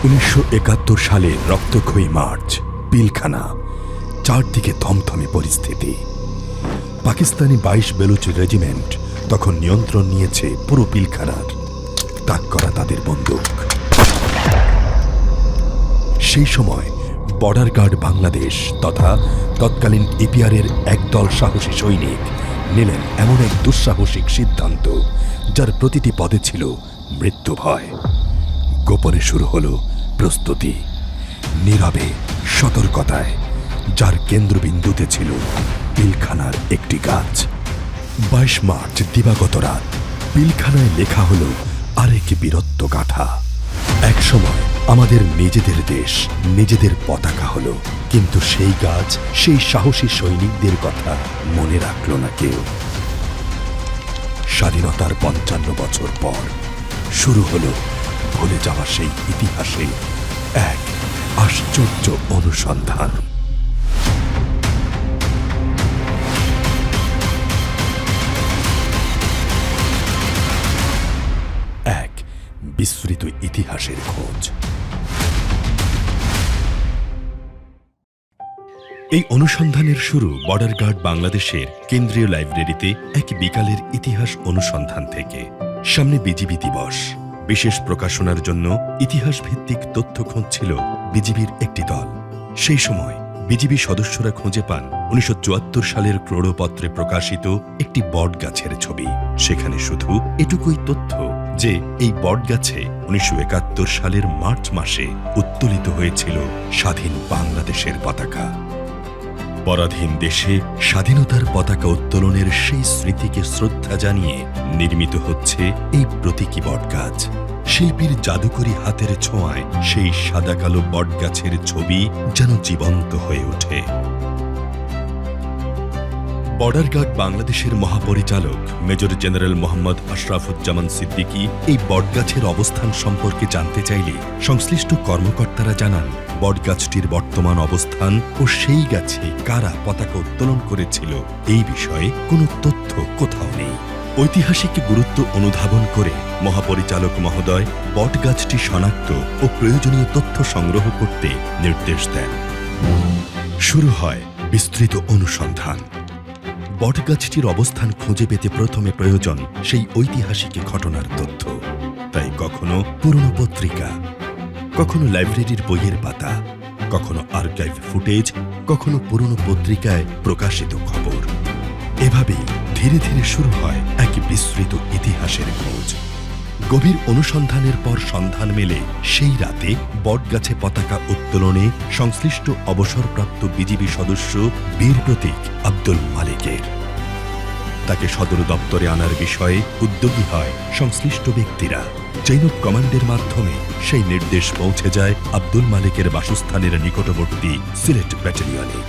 1971 সালের রক্তক্ষয়ী মার্চ, পিলখানা। চারদিকে থমথমে পরিস্থিতি। পাকিস্তানি 22 বেলুচ রেজিমেন্ট তখন নিয়ন্ত্রণ নিয়েছে পুরো পিলখানার। তাক করা তাদের বন্দুক। সেই সময় বর্ডার গার্ড বাংলাদেশ তথা তৎকালীন ইপিআরের একদল সাহসী সৈনিক নিলেন এমন এক দুঃসাহসিক সিদ্ধান্ত, যার প্রতিটি পদে ছিল মৃত্যু ভয়। গোপনে শুরু হলো প্রস্তুতি, নীরবে সতর্কতায়, যার কেন্দ্রবিন্দুতে ছিল পিলখানার একটি গাছ। 22 মার্চ দিবাগত রাত পিলখানায় লেখা হলো আরেক বীরত্ব গাথা। এক সময় আমাদের নিজেদের দেশ, নিজেদের পতাকা হলো, কিন্তু সেই গাছ, সেই সাহসী সৈনিকদের কথা মনে রাখল না কেউ। স্বাধীনতার 55 বছর পর শুরু হলো ভুলে যাওয়া সেই ইতিহাসে এক আশ্চর্য অনুসন্ধান। এক বিস্মৃত ইতিহাসের খোঁজ। এই অনুসন্ধানের শুরু বর্ডার গার্ড বাংলাদেশের কেন্দ্রীয় লাইব্রেরিতে এক বিকালের ইতিহাস অনুসন্ধান থেকে। সামনে বিজিবি দিবস। বিশেষ প্রকাশনার জন্য ইতিহাস ভিত্তিক তথ্য খুঁজছিল বিজিবির একটি দল। সেই সময় বিজিবি সদস্যরা খুঁজে পান 1974 সালের ক্রোড়পত্রে প্রকাশিত একটি বটগাছের ছবি। সেখানে শুধু এটুকুই তথ্য যে এই বটগাছে 1971 সালের মার্চ মাসে উত্তোলিত হয়েছিল স্বাধীন বাংলাদেশের পতাকা। পরাধীন দেশে স্বাধীনতার পতাকা উত্তোলনের সেই স্মৃতিকে শ্রদ্ধা জানিয়ে নির্মিত হচ্ছে এই প্রতীকী বটগাছ। শিল্পীর জাদুকরী হাতের ছোঁয়ায় সেই সাদা কালো বটগাছের ছবি যেন জীবন্ত হয়ে ওঠে। বর্ডার গার্ড বাংলাদেশের মহাপরিচালক মেজর জেনারেল মোহাম্মদ আশরাফুজ্জামান সিদ্দিকী এই বটগাছের অবস্থান সম্পর্কে জানতে চাইলে সংশ্লিষ্ট কর্মকর্তারা জানান, বটগাছটির বর্তমান অবস্থান ও সেই গাছে কারা পতাকা উত্তোলন করেছিল এই বিষয়ে কোনো তথ্য কোথাও নেই। ঐতিহাসিক গুরুত্ব অনুধাবন করে মহাপরিচালক মহোদয় বটগাছটি শনাক্ত ও প্রয়োজনীয় তথ্য সংগ্রহ করতে নির্দেশ দেন। শুরু হয় বিস্তৃত অনুসন্ধান। বটগাছটির অবস্থান খুঁজে পেতে প্রথমে প্রয়োজন সেই ঐতিহাসিক ঘটনার তথ্য। তাই কখনো পুরনো পত্রিকা, কখনো লাইব্রেরির বইয়ের পাতা, কখনো আর্কাইভ ফুটেজ, কখনো পুরনো পত্রিকায় প্রকাশিত খবর। এভাবেই ধীরে ধীরে শুরু হয় এক বিস্তৃত ইতিহাসের খোঁজ। গভীর অনুসন্ধানের পর সন্ধান মেলে সেই রাতে বটগাছে পতাকা উত্তোলনে সংশ্লিষ্ট অবসরপ্রাপ্ত বিজিবি সদস্য বীর প্রতীক আব্দুল মালিকের। তাকে সদর দপ্তরে আনার বিষয়ে উদ্যোগী হয় সংশ্লিষ্ট ব্যক্তিরা। জৈনব কমান্ডের মাধ্যমে সেই নির্দেশ পৌঁছে যায় আব্দুল মালিকের বাসস্থানের নিকটবর্তী সিলেট ব্যাটালিয়নে।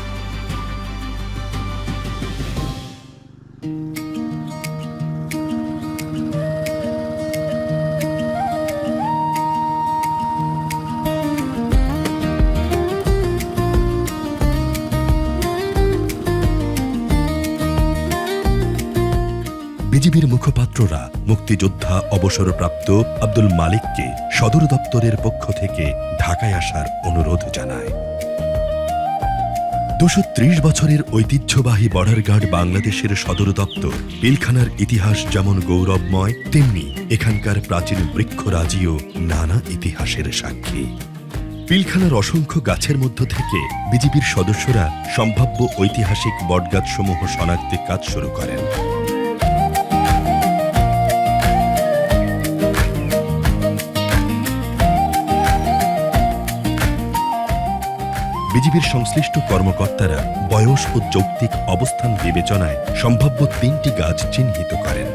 বিজিবির মুখপাত্ররা মুক্তিযোদ্ধা অবসরপ্রাপ্ত আব্দুল মালিককে সদর দপ্তরের পক্ষ থেকে ঢাকায় আসার অনুরোধ জানায়। 230 বছরের ঐতিহ্যবাহী বর্ডার গার্ড বাংলাদেশের সদর দপ্তর পিলখানার ইতিহাস যেমন গৌরবময়, তেমনি এখানকার প্রাচীন বৃক্ষরাজিও নানা ইতিহাসের সাক্ষী। পিলখানার অসংখ্য গাছের মধ্য থেকে বিজিবির সদস্যরা সম্ভাব্য ঐতিহাসিক বটগাছসমূহ শনাক্তে কাজ শুরু করেন। বিজিবির সংশ্লিষ্ট কর্মকর্তারা বয়স ও যৌক্তিক অবস্থান বিবেচনায় সম্ভাব্য 3টি গাছ চিহ্নিত করেন।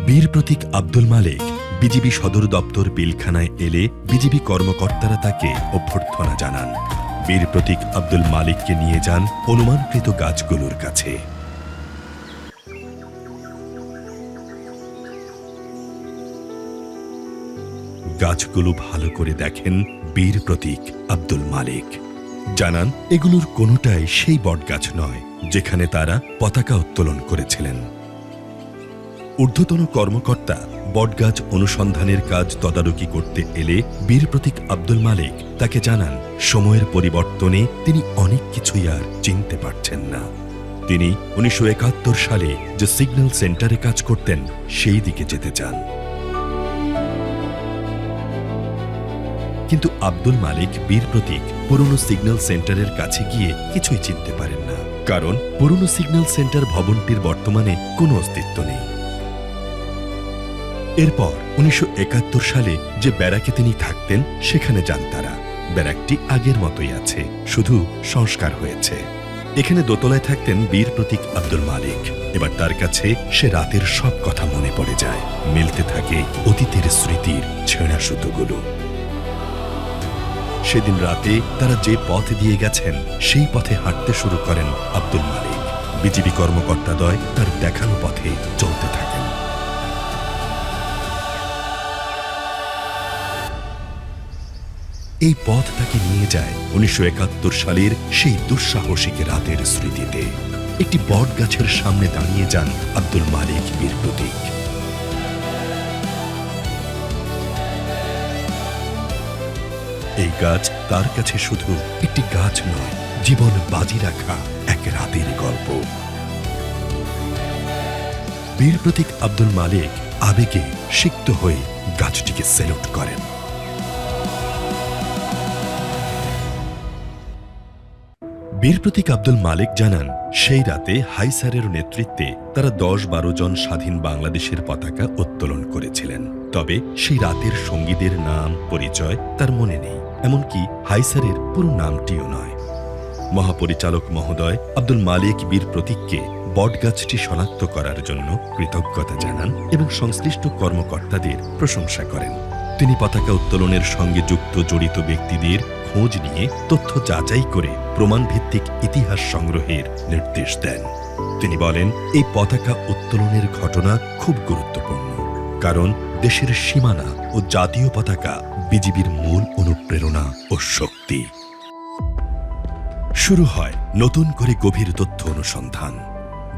বীর প্রতীক আব্দুল মালিক বিজিবি সদর দপ্তর পিলখানায় এলে বিজিবি কর্মকর্তারা তাকে অভ্যর্থনা জানান। বীর প্রতীক আব্দুল মালিককে নিয়ে যান অনুমানকৃত গাছগুলোর কাছে। গাছগুলো ভালো করে দেখেন বীর প্রতীক আব্দুল মালিক। জানান এগুলোর কোনোটাই সেই বটগাছ নয় যেখানে তারা পতাকা উত্তোলন করেছিলেন। ঊর্ধ্বতন কর্মকর্তা বটগাছ অনুসন্ধানের কাজ তদারকি করতে এলে বীর প্রতীক আব্দুল মালিক তাকে জানান সময়ের পরিবর্তনে তিনি অনেক কিছুই আর চিনতে পারছেন না। তিনি 1971 সালে যে সিগন্যাল সেন্টারে কাজ করতেন সেই দিকে যেতে চান। কিন্তু আব্দুল মালিক বীর প্রতীক পুরনো সিগন্যাল সেন্টারের কাছে গিয়ে কিছুই চিনতে পারেন না, কারণ পুরনো সিগন্যাল সেন্টার ভবনটির বর্তমানে কোনো অস্তিত্ব নেই। এরপর 1971 সালে যে ব্যারাকে তিনি থাকতেন সেখানে যান তারা। ব্যারাকটি আগের মতোই আছে, শুধু সংস্কার হয়েছে। এখানে দোতলায় থাকতেন বীর প্রতীক আব্দুল মালিক। এবার তার কাছে সে রাতের সব কথা মনে পড়ে যায়, মিলতে থাকে অতীতের স্মৃতির ছেঁড়া সুতোগুলো। সেদিন রাতে তারা যে পথ দিয়ে গেছেন সেই পথে হাঁটতে শুরু করেন আব্দুল মালিক। বিজিবি কর্মকর্তাদ্বয় তার দেখানো পথে চলতে থাকেন। এই পথ তাকে নিয়ে যায় 1971 সালের সেই দুঃসাহসিক রাতের স্মৃতিতে। একটি বট গাছের সামনে দাঁড়িয়ে যান আব্দুল মালিক বীর প্রতীক। এই গাছ তার কাছে শুধু একটি গাছ নয়, জীবন বাজি রাখা এক রাতের গল্প। বীর প্রতীক আব্দুল মালিক আবেগে সিক্ত হয়ে গাছটিকে স্যালুট করেন। বীর প্রতীক আব্দুল মালিক জানান, সেই রাতে হাইসারের নেতৃত্বে তারা 10-12 জন স্বাধীন বাংলাদেশের পতাকা উত্তোলন করেছিলেন। তবে সেই রাতের সঙ্গীদের নাম পরিচয় তার মনে নেই, এমনকি হাইসারের পুরো নামটিও নয়। মহাপরিচালক মহোদয় আব্দুল মালিক বীর প্রতীককে বটগাছটি শনাক্ত করার জন্য কৃতজ্ঞতা জানান এবং সংশ্লিষ্ট কর্মকর্তাদের প্রশংসা করেন। তিনি পতাকা উত্তোলনের সঙ্গে যুক্ত জড়িত ব্যক্তিদের খোঁজ নিয়ে তথ্য যাচাই করে প্রমাণভিত্তিক ইতিহাস সংগ্রহের নির্দেশ দেন। তিনি বলেন, এই পতাকা উত্তোলনের ঘটনা খুব গুরুত্বপূর্ণ, কারণ দেশের সীমানা ও জাতীয় পতাকা বিজিবির মূল অনুপ্রেরণা ও শক্তি। শুরু হয় নতুন করে গভীর তথ্য অনুসন্ধান।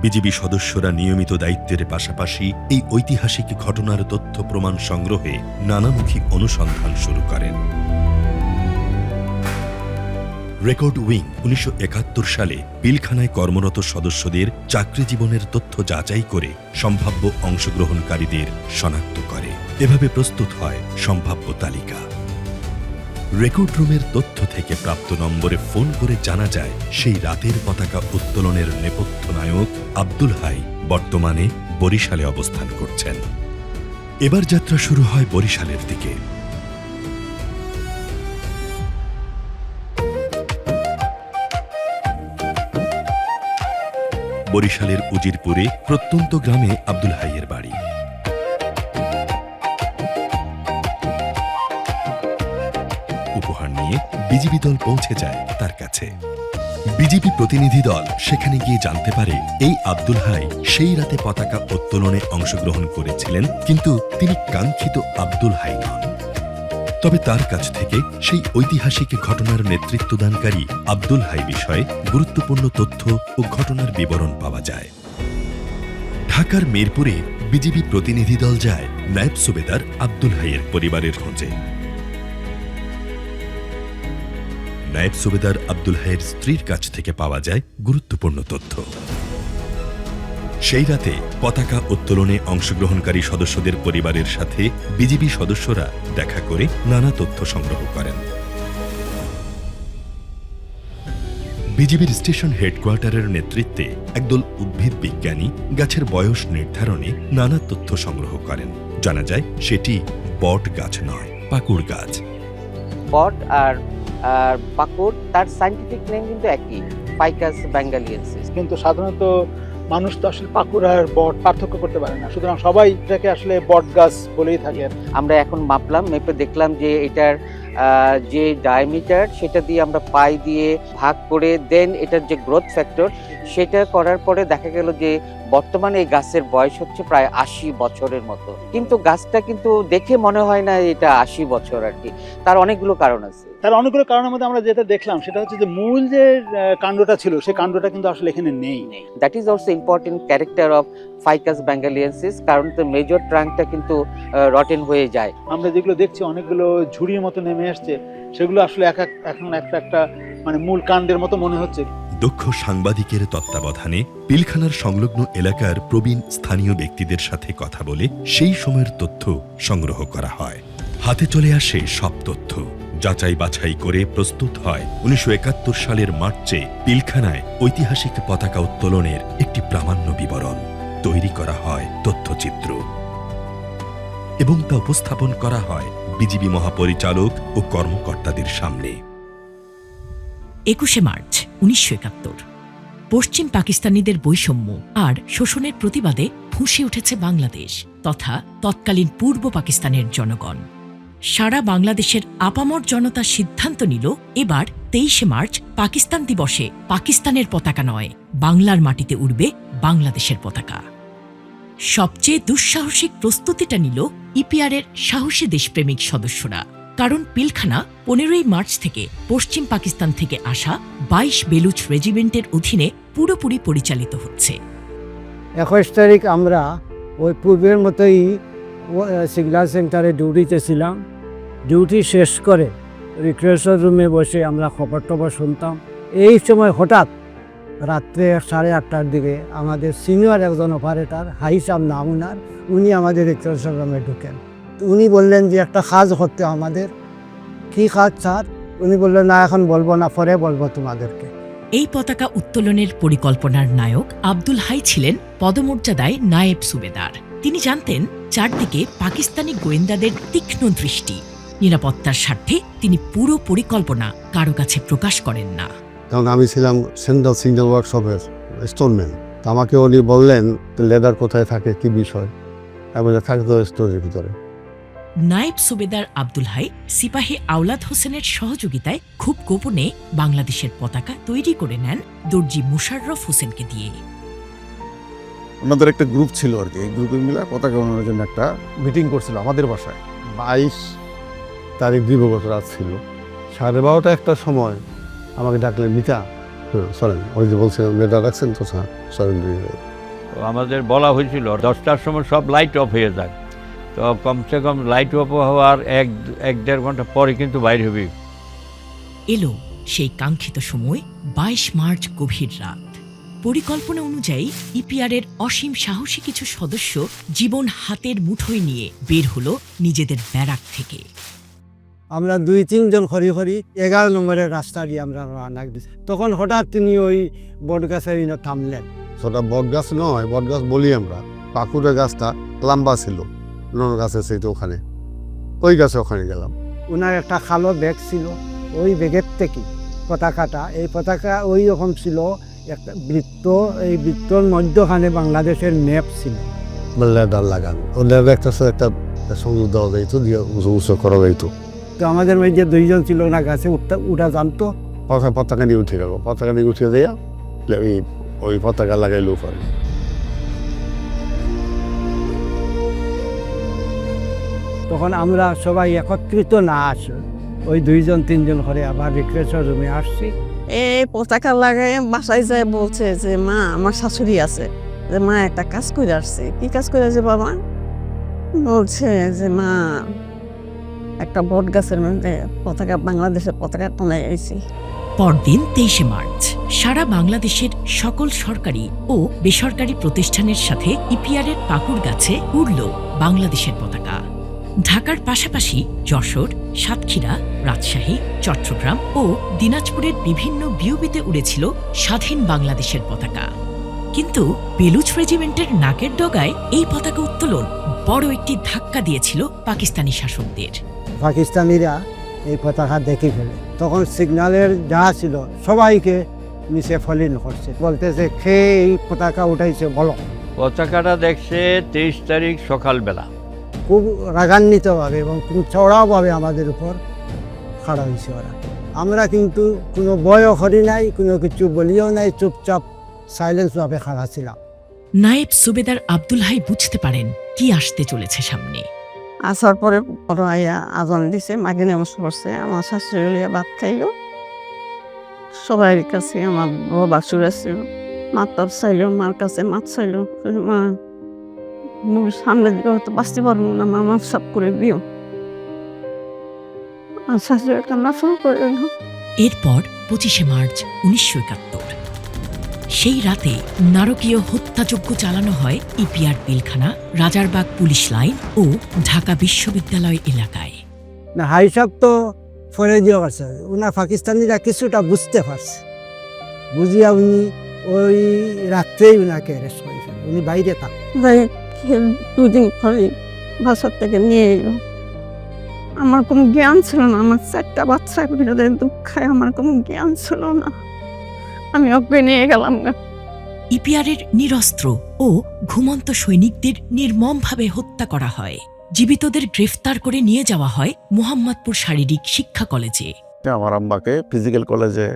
বিজিবি সদস্যরা নিয়মিত দায়িত্বের পাশাপাশি এই ঐতিহাসিক ঘটনার তথ্য প্রমাণ সংগ্রহে নানামুখী অনুসন্ধান শুরু করেন। রেকর্ড উইং 1971 সালে পিলখানায় কর্মরত সদস্যদের চাকরি জীবনের তথ্য যাচাই করে সম্ভাব্য অংশগ্রহণকারীদের শনাক্ত করে। এভাবে প্রস্তুত হয় সম্ভাব্য তালিকা। রেকর্ড রুমের তথ্য থেকে প্রাপ্ত নম্বরে ফোন করে জানা যায় সেই রাতের পতাকা উত্তোলনের নেপথ্য নায়ক আব্দুল হাই বর্তমানে বরিশালে অবস্থান করছেন। এবার যাত্রা শুরু হয় বরিশালের দিকে। বরিশালের উজিরপুরে প্রত্যন্ত গ্রামে আব্দুল হাইয়ের বাড়ি। উপহার নিয়ে বিজিবি দল পৌঁছে যায় তার কাছে। বিজিবি প্রতিনিধি দল সেখানে গিয়ে জানতে পারে এই আব্দুল হাই সেই রাতে পতাকা উত্তোলনে অংশগ্রহণ করেছিলেন, কিন্তু তিনি কাঙ্ক্ষিত আব্দুল হাই নন। তবে তার কাছ থেকে সেই ঐতিহাসিক ঘটনার নেতৃত্বদানকারী আব্দুল হাই বিষয়ে গুরুত্বপূর্ণ তথ্য ও ঘটনার বিবরণ পাওয়া যায়। ঢাকার মিরপুরে বিজিবি প্রতিনিধি দল যায় নায়েব সুবেদার আব্দুল হাইয়ের পরিবারের খোঁজে। নায়েব সুবেদার আব্দুল হাইয়ের স্ত্রীর কাছ থেকে পাওয়া যায় গুরুত্বপূর্ণ তথ্য। সেই রাতে পতাকা উত্তোলনে অংশগ্রহণকারী সদস্যদের পরিবারের সাথে বিজিবি সদস্যরা দেখা করে নানা তথ্য সংগ্রহ করেন। বিজিবির স্টেশন হেডকোয়ার্টারের নেতৃত্বে একদল উদ্ভিদ বিজ্ঞানী গাছের বয়স নির্ধারণে নানা তথ্য সংগ্রহ করেন। জানা যায় সেটি বট গাছ নয়, পাকুড় গাছ। বট আর পাকুড় তার সায়েন্টিফিক নেম কিন্তু একই, ফাইকাস বেঙ্গালিয়েন্সিস। কিন্তু সাধারণত মানুষ তো আসলে পাকুড় আর বট পার্থক্য করতে পারে না, সুতরাং সবাই এটাকে আসলে বট গাছ বলেই থাকে। আমরা এখন মাপলাম, মেপে দেখলাম যে এটার যে ডায়ামিটার সেটা দিয়ে আমরা পাই দিয়ে ভাগ করে দেন এটার যে গ্রোথ ফ্যাক্টর সেটা করার পরে দেখা গেল যে বর্তমানে এই গাছের বয়স হচ্ছে প্রায় ৮০ বছরের মতো, কিন্তু গাছটা কিন্তু দেখে মনে হয় না এটা ৮০ বছর আর কি। তার অনেকগুলো কারণ আছে। তার অনেকগুলো কারণের মধ্যে আমরা যেটা দেখলাম সেটা হচ্ছে যে মূল যে কাণ্ডটা ছিল সেই কাণ্ডটা কিন্তু আসলে এখানে নেই। That is also important character of ficus benghalensis, কারণ তো মেজর ট্রাঙ্কটা কিন্তু রটেন হয়ে যায়। আমরা যেগুলো দেখছি অনেকগুলো ঝুড়ির মতো নেমে আসছে, সেগুলো আসলে এখন একটা মানে মূল কাণ্ডের মতো মনে হচ্ছে। দক্ষ সাংবাদিকের তত্ত্বাবধানে পিলখানার সংলগ্ন এলাকার প্রবীণ স্থানীয় ব্যক্তিদের সাথে কথা বলে সেই সময়ের তথ্য সংগ্রহ করা হয়। হাতে চলে আসে সব তথ্য, যাচাই বাছাই করে প্রস্তুত হয় 1971 সালের মার্চে পিলখানায় ঐতিহাসিক পতাকা উত্তোলনের একটি প্রামাণ্য বিবরণ। তৈরি করা হয় তথ্যচিত্র এবং তা উপস্থাপন করা হয় বিজিবি মহাপরিচালক ও কর্মকর্তাদের সামনে। 21শে মার্চ 1971 পশ্চিম পাকিস্তানিদের বৈষম্য আর শোষণের প্রতিবাদে ফুঁসে উঠেছে বাংলাদেশ তথা তৎকালীন পূর্ব পাকিস্তানের জনগণ। সারা বাংলাদেশের আপামর জনতা সিদ্ধান্ত নিল এবার 23শে মার্চ পাকিস্তান দিবসে পাকিস্তানের পতাকা নয়, বাংলার মাটিতে উড়বে বাংলাদেশের পতাকা। সবচেয়ে দুঃসাহসিক প্রস্তুতিটা নিল ইপিআরের সাহসী দেশপ্রেমিক সদস্যরা, কারণ পিলখানা 15ই মার্চ থেকে পশ্চিম পাকিস্তান থেকে আসা 22 বেলুচ রেজিমেন্টের অধীনে পুরোপুরি পরিচালিত হচ্ছে। 21 তারিখ আমরা ওই পূর্বের মতোই সিগন্যাল সেন্টারে ডিউটিতে ছিলাম। ডিউটি শেষ করে রিক্রিয়েশন রুমে বসে আমরা খবর টবর শুনতাম। এই সময় হঠাৎ রাত্রে 8:30টার দিকে আমাদের সিনিয়র একজন অপারেটর, হাইসাম নাম উনার, উনি আমাদের রিক্রিয়েশন রুমে ঢুকেন। উনি বললেন যে একটা কাজ করতে আমাদের। কী কাজ স্যার? উনি বললেন না এখন বলবো না, পরে বলবো তোমাদেরকে। এই পতাকা উত্তোলনের পরিকল্পনার নায়ক আব্দুল হাই ছিলেন পদমর্যাদায় নায়েব সুবেদার। তিনি জানতেন চারদিকে পাকিস্তানি গোয়েন্দাদের তীক্ষ্ণ দৃষ্টি। নিরাপত্তার স্বার্থে তিনি পুরো পরিকল্পনা কারো কাছে প্রকাশ করেন না। কারণ আমি ছিলাম সেন্ট্রাল সিগন্যাল ওয়ার্কশপের স্টোরম্যান। আমাকে উনি বললেন লেদার কোথায় থাকে, কি বিষয়, এবং থাকে তো স্টোরের ভিতরে। নায়েব সুবেদার আব্দুল হাই সিপাহী আওলাদ হোসেনের সহযোগিতায় খুব গোপনে বাংলাদেশের পতাকা তৈরি করে নেন দর্জি মুশাররফ হোসেনকে দিয়ে। ওনাদের একটা গ্রুপ ছিল আর কি, এই গ্রুপে মিলে পতাকা বানানোর জন্য একটা মিটিং করছিল আমাদের বাসায়। 22 তারিখ দিবগত রাত ছিল, 12:30 একটা সময় আমাকে ডাকলেন, মিতা সরেন, ওই যে বলছে লেদার রাখছেন তো স্যার সরেন। আমাদের বলা হয়েছিল 10টার সময় সব লাইট অফ হয়ে যায়, তো কমসে কম লাইট অফ হওয়ার 1-1.5 ঘন্টা পরে কিন্তু বাইরে হবে। এলো সেই কাঙ্ক্ষিত সময়, 22 মার্চ গভীর রাত। পরিকল্পনা অনুযায়ী ইপিআরের অসীম সাহসী কিছু সদস্য জীবন হাতের মুঠোয় নিয়ে বের হলো নিজেদের ব্যারাক থেকে। আমরা 2-3 জন খড়ি 11 নম্বরের রাস্তা দিয়ে আমরা রওনা দিছি। তখন হঠাৎ তিনি ওই বট গাছের থামলেন। সেটা বট গাছ নয়, বট গাছ বলি আমরা, পাকুড়ের গাছটা লম্বা ছিল, লোন গাছের সেই তো ওখানে, ওই গাছে ওখানে গেলাম। ওনার একটা কালো ব্যাগ ছিল, ওই ব্যাগের থেকে পতাকাটা, এই পতাকা ওই রকম ছিল একটা বৃত্ত, এই বৃত্তর মধ্যখানে বাংলাদেশের ম্যাপ ছিল। লেদার লাগানো, ও লেদার একটা সংযোগ দেওয়া যাইতো, দিয়ে উঁচু করা যাইতো। তো আমাদের মধ্যে 2 জন ছিল না, গাছে উঠা জানতো। পতাকা নিয়ে উঠে গেল, পতাকা নিয়ে উঠে দেয়া ওই পতাকা লাগাইলো পরে। তখন আমরা সবাই একত্রিত না আসে, ওই 2 জন 3 জন করে আবার রিক্রিয়েশন রুমে আসছি। এই পতাকা লাগাই বাসায় যায় বলছে যে মা, আমার শাশুড়ি আছে, যে মা একটা কাজ করে আসছে। কি কাজ করে আসছে বাবা? বলছে যে মা একটা বট গাছের মধ্যে পতাকা, বাংলাদেশের পতাকা টানাই আইছি। পরদিন 23শে মার্চ সারা বাংলাদেশের সকল সরকারি ও বেসরকারি প্রতিষ্ঠানের সাথে ইপিআরের পাকুড় গাছে উড়ল বাংলাদেশের পতাকা। ঢাকার পাশাপাশি যশোর, সাতক্ষীরা, রাজশাহী, চট্টগ্রাম ও দিনাজপুরের বিভিন্ন বিউবিতে উড়েছিল স্বাধীন বাংলাদেশের পতাকা। কিন্তু বেলুচ রেজিমেন্টের নাকের ডগায় এই পতাকা উত্তোলন বড় একটি ধাক্কা দিয়েছিল পাকিস্তানি শাসকদের। পাকিস্তানিরা এই পতাকা দেখে ফেলে, তখন সিগন্যালের যা ছিল সবাইকে নিচে ফলিন করছে, বলতেছে কে এই পতাকা উঠাইছে বলো। পতাকাটা দেখছে 23 তারিখ সকালবেলা, খুব রাগান্বিতভাবে এবং খুব চড়াওভাবে আমাদের উপর খাড়া হয়েছে ওরা। আমরা কিন্তু কোনো ভয়ও করি নাই, কোনো কিছু বলিও নাই, চুপচাপ সাইলেন্সভাবে খাড়া ছিলাম। নায়েব সুবেদার আব্দুল হাই বুঝতে পারেন কি আসতে চলেছে সামনে। আসার পরে বড় আইয়া আজান দিছে, মাকে নমস্কার করছে, আমার শাশুড়ি লিয়া ভাত খাইলো। সবাই কাছে আমার বউ বাসুর আছে, মাতার চাইলো, মার কাছে মাছ চাইলো। মা মোর সামনে দিকে হয়তো বাঁচতে পারবো না, মা মাফ সাফ করে দিও। আর শাশুড়ি কান্না শুরু করে দিল। এরপর 25শে মার্চ 1971 সেই রাতে নারকীয় হত্যাযজ্ঞ চালানো হয় EPR Pilkhana, Rajarbagh police line ও ঢাকা বিশ্ববিদ্যালয় এলাকায়। না হাইসাব তো ফলে দিয়ে পারছে, ওনার পাকিস্তানিরা কিছুটা বুঝতে পারছে, বুঝিয়া উনি ওই রাত্রেই উনাকে অ্যারেস্ট করেছেন। উনি বাইরে থাকতেন। যাই দুদিন পরে বাসার থেকে নিয়ে এলো। আমার কোনো জ্ঞান ছিল না, আমার 4টা বাচ্চা বিরোধের দুঃখায় আমার কোনো জ্ঞান ছিল না। আমি ওকে নিয়ে গেলাম না। ইপিআরের নিরস্ত্র ও ঘুমন্ত সৈনিকদের নির্মমভাবে হত্যা করা হয়। জীবিতদের গ্রেফতার করে নিয়ে যাওয়া হয় মোহাম্মদপুর শারীরিক শিক্ষা কলেজে। আমার আম্মাকে ফিজিক্যাল কলেজে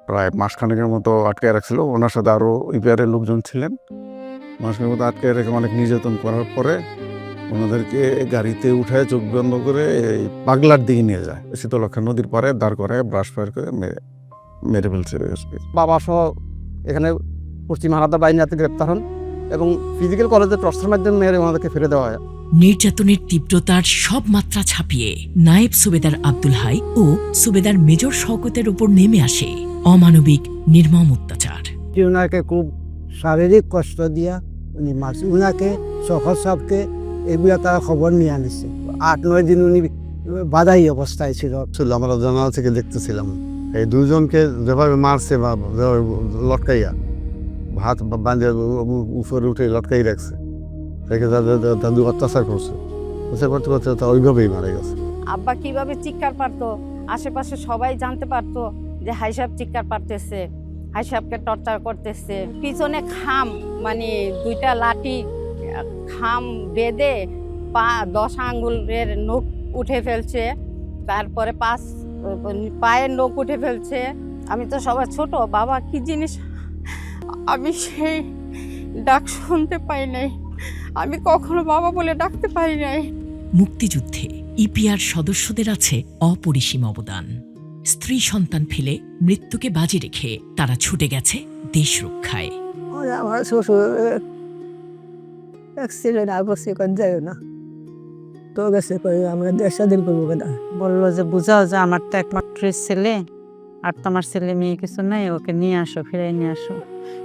প্রায় মাসখানেকের মতো আটকে রাখছিল। ওনার সাথে আরও ইপিআরের লোকজন ছিলেন। মাসখানেকের মতো আটকে রেখে অনেক নির্যাতন করার পরে ওনাদেরকে গাড়িতে উঠায় চোখ বন্ধ করে এই পাগলার দিকে নিয়ে যায়, শীতলক্ষা নদীর পরে দাঁড় করে ব্রাশ ফায়ার করে মেরে ফেলছে। বাবা সহ এখানে পশ্চিম হানাদার বাহিনীতে গ্রেপ্তার হন এবং ফিজিক্যাল কলেজে টর্চার মাধ্যমে মেরে ওনাদেরকে ফিরে দেওয়া হয়। নির্যাতনের তীব্রতার সব মাত্রা ছাপিয়ে নায়েব সুবেদার আব্দুল হাই ও সুবেদার মেজর শওকতের উপর নেমে আসে অমানবিক নির্মম অত্যাচার। ওনাকে খুব শারীরিক কষ্ট দিয়া উনি মারছে। উনাকে শওকত সাহেবকে এগুলা তারা খবর নিয়ে আনিছে। 8-9 দিন উনি বাধাই অবস্থায় ছিল। আমরা জানালা থেকে দেখতেছিলাম এই দুজনকে যেভাবে মারছে বা লটকাইয়া হাত বাঁধে উপরে উঠে লটকাই রাখছে, রেখে দাদু অত্যাচার করছে। অত্যাচার করতে করতে তা ওইভাবেই মারা গেছে। আব্বা কিভাবে চিৎকার পারতো, আশেপাশে সবাই জানতে পারতো যে হাই সাহেব চিৎকার পারতেছে, হাই সাহেবকে টর্চার করতেছে। পিছনে খাম মানে 2টা লাঠি খাম বেঁধে 10 আঙ্গুলের নখ উঠে ফেলছে, তারপরে পায়ের নখ উঠে ফেলছে। আমি তো সবার ছোট, বাবা কি জিনিস আমি সেই ডাক শুনতে পাই নাই, আমি কখনো বাবা বলে ডাকতে পারি নাই। মুক্তিযুদ্ধে ইপিআর সদস্যদের আছে অপরিসীম অবদান। স্ত্রী সন্তান ফেলে মৃত্যুকে বাজি রেখে তারা ছুটে গেছে দেশ রক্ষায়। আমার শ্বশুর অ্যাক্সিডেন্ট আবশ্যই করে যায় না তো গেছে, আমরা দেশ স্বাধীন করবো কেনা। বললো যে বুঝাও যে আমার তো একমাত্র ছেলে, আর তোমার ছেলে মেয়ে কিছু নাই, ওকে নিয়ে আসো, ফিরে নিয়ে আসো।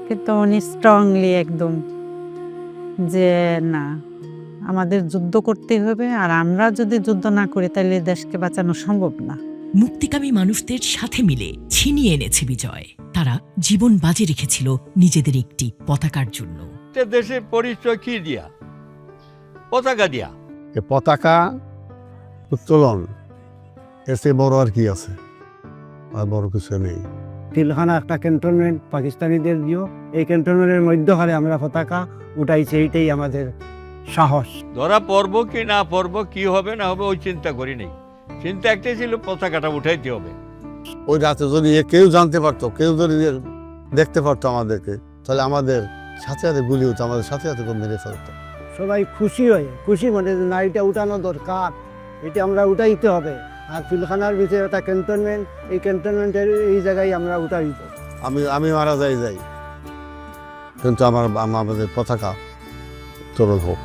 কিন্তু উনি স্ট্রংলি একদম যে না, আমাদের যুদ্ধ করতে হবে, আর আমরা যদি যুদ্ধ না করি তাহলে দেশকে বাঁচানো সম্ভব না। মুক্তিকামী মানুষদের সাথে মিলে ছিনিয়ে এনেছে বিজয়। তারা জীবন বাজি রেখেছিল নিজেদের একটি পতাকার জন্য। দেশের পরিচয় কি দিয়া? পতাকা দিয়া। এ পতাকা উত্তোলন এর চেয়ে বড় আর কি আছে? আর বড় কিছু নেই। পিলখানা একটা ক্যান্টনমেন্ট পাকিস্তানিদের দিও, এই ক্যান্টনমেন্টের মধ্যখানে আমরা পতাকা উঠাইছি, এইটাই আমাদের সাহস। ধরা পড়ব কি না পড়ব, কি হবে না হবে ওই চিন্তা করি নেই। চিন্তা একটাই ছিল, পতাকাটা উঠাইতে হবে। ওই রাতে যদি কেউ জানতে পারতো, কেউ যদি দেখতে পারতো আমাদেরকে, তাহলে আমাদের সাথে সাথে গুলি হতো, আমাদের সাথে সাথে মেরে ফেলতো। সবাই খুশি মানে না, এটা উঠানো দরকার, এটা আমরা উঠাইতে হবে। আর পিলখানার ভিতরে একটা ক্যান্টনমেন্ট, এই ক্যান্টনমেন্টের এই জায়গায় আমরা উঠাইব। আমি মারা যাই কিন্তু আমাদের পতাকা উত্তোলন হোক।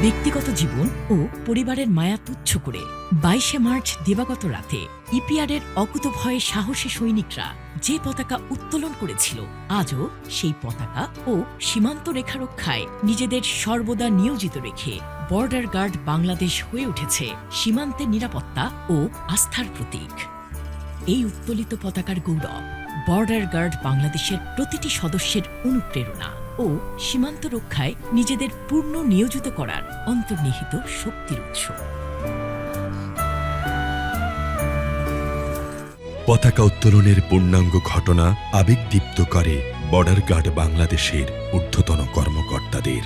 ব্যক্তিগত জীবন ও পরিবারের মায়া তুচ্ছ করে 22শে মার্চ দিবাগত রাতে ইপিআরের অকুতভয় সাহসী সৈনিকরা যে পতাকা উত্তোলন করেছিল, আজও সেই পতাকা ও সীমান্ত রেখা রক্ষায় নিজেদের সর্বদা নিয়োজিত রেখে বর্ডার গার্ড বাংলাদেশ হয়ে উঠেছে সীমান্তের নিরাপত্তা ও আস্থার প্রতীক। এই উত্তোলিত পতাকার গৌরব বর্ডার গার্ড বাংলাদেশের প্রতিটি সদস্যের অনুপ্রেরণা ও সীমান্ত রক্ষায় নিজেদের পূর্ণ নিয়োজিত করার অন্তর্নিহিত শক্তির উৎস। পতাকা উত্তোলনের পূর্ণাঙ্গ ঘটনা আবেগদীপ্ত করে বর্ডার গার্ড বাংলাদেশের ঊর্ধ্বতন কর্মকর্তাদের।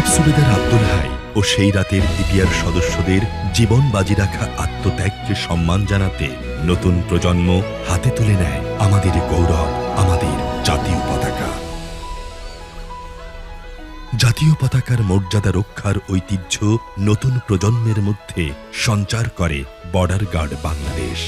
শহীদ সুবেদার আব্দুল হাই ও সেই রাতের ইপিআর সদস্যদের জীবন বাজি রাখা আত্মত্যাগকে সম্মান জানাতে নতুন প্রজন্ম হাতে তুলে নেয় আমাদের গৌরব, আমাদের জাতীয় পতাকা। জাতীয় পতাকার মর্যাদা রক্ষার ঐতিহ্য নতুন প্রজন্মের মধ্যে সঞ্চার করে বর্ডার গার্ড বাংলাদেশ।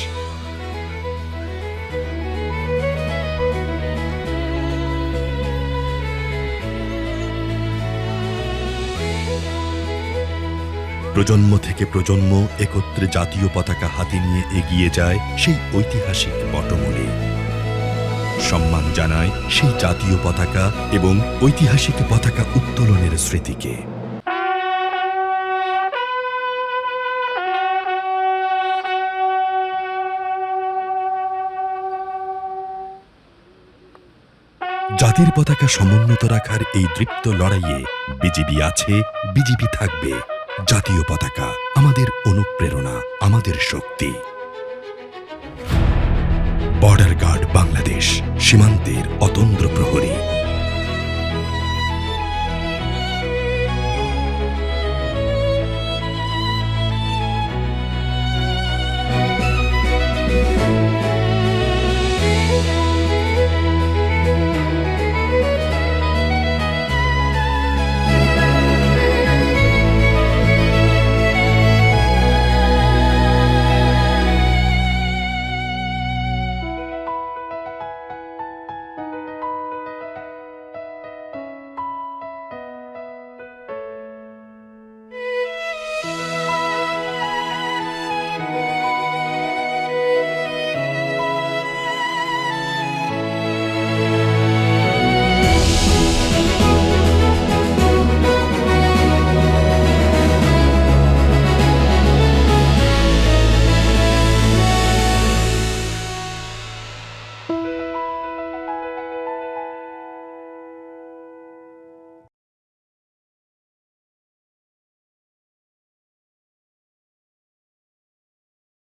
প্রজন্ম থেকে প্রজন্ম একত্রে জাতীয় পতাকা হাতে নিয়ে এগিয়ে যায় সেই ঐতিহাসিক পটমূলে। সম্মান জানায় সেই জাতীয় পতাকা এবং ঐতিহাসিক পতাকা উত্তোলনের স্মৃতিকে। জাতির পতাকা সমুন্নত রাখার এই দৃপ্ত লড়াইয়ে বিজিবি আছে, বিজিবি থাকবে। জাতীয় পতাকা আমাদের অনুপ্রেরণা, আমাদের শক্তি। বর্ডার গার্ড বাংলাদেশ, সীমান্তের অতন্দ্র প্রহরী।